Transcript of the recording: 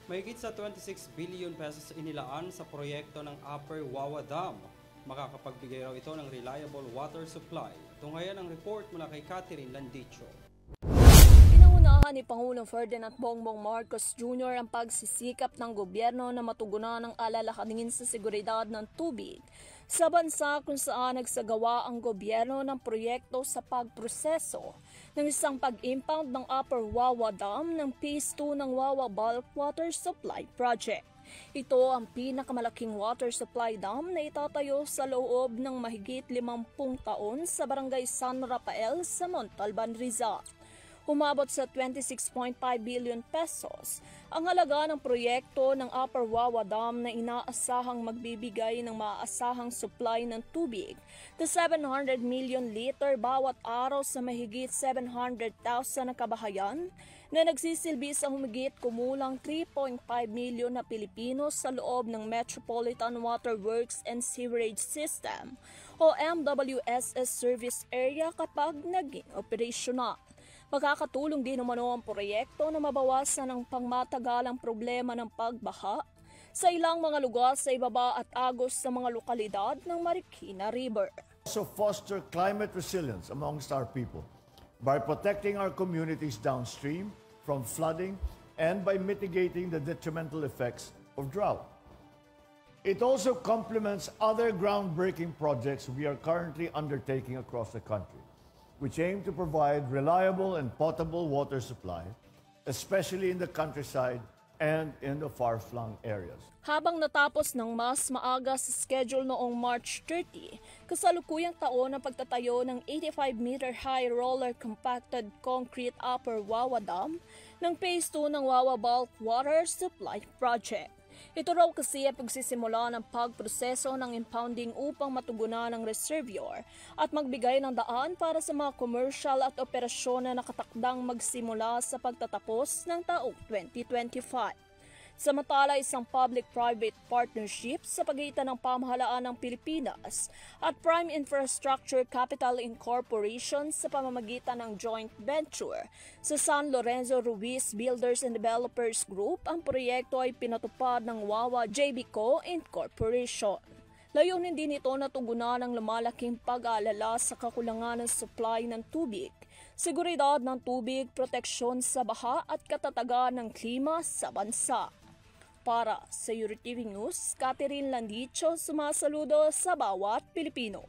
Mahigit sa 26 billion pesos inilaan sa proyekto ng Upper Wawa Dam. Makakapagbigay raw ito ng reliable water supply. Tunghayan ang report mula kay Catherine Landicho. Pinangunahan ni Pangulong Ferdinand Bongbong Marcos Jr. ang pagsisikap ng gobyerno na matugunan ang alalahanin sa seguridad ng tubig sa bansa kung saan nagsagawa ang gobyerno ng proyekto sa pagproseso ng isang pag-impound ng Upper Wawa Dam ng Phase 2 ng Wawa Bulk Water Supply Project. Ito ang pinakamalaking water supply dam na itatayo sa loob ng mahigit 50 taon sa Barangay San Rafael sa Montalban, Rizal. Umabot sa 26.5 billion pesos ang halaga ng proyekto ng Upper Wawa Dam na inaasahang magbibigay ng maaasahang supply ng tubig na 700 million liter bawat araw sa mahigit 700,000 na kabahayan na nagsisilbi sa humigit kumulang 3.5 milyon na Pilipino sa loob ng Metropolitan Water Works and Sewerage System o MWSS service area kapag naging operasyonal. Makakatulong din umano ang proyekto na mabawasan ang pangmatagalang problema ng pagbaha sa ilang mga lugar sa ibaba at agos sa mga lokalidad ng Marikina River. Also foster climate resilience amongst our people by protecting our communities downstream from flooding and by mitigating the detrimental effects of drought. It also complements other groundbreaking projects we are currently undertaking across the country, which aim to provide reliable and potable water supply, especially in the countryside and in the far-flung areas. Habang natapos ng mas maaga sa schedule noong March 30, kasalukuyang taon ang pagtatayo ng 85-meter high roller compacted concrete Upper Wawa Dam ng Phase 2 ng Wawa Bulk Water Supply Project. Ito raw kasi ay pagsisimula ng pagproseso ng impounding upang matugunan ang reservoir at magbigay ng daan para sa mga commercial at operasyon na nakatakdang magsimula sa pagtatapos ng taong 2025. Samantala, isang public-private partnership sa pagitan ng pamahalaan ng Pilipinas at Prime Infrastructure Capital Incorporation sa pamamagitan ng joint venture sa San Lorenzo Ruiz Builders and Developers Group, ang proyekto ay pinatupad ng Wawa JBCO Incorporation. Layunin din ito na tugunan ang lumalaking pag-aalala sa kakulangan ng supply ng tubig, seguridad ng tubig, proteksyon sa baha at katatagan ng klima sa bansa. Para sa EuroTV News, Catherine Landicho, sumasaludo sa bawat Pilipino.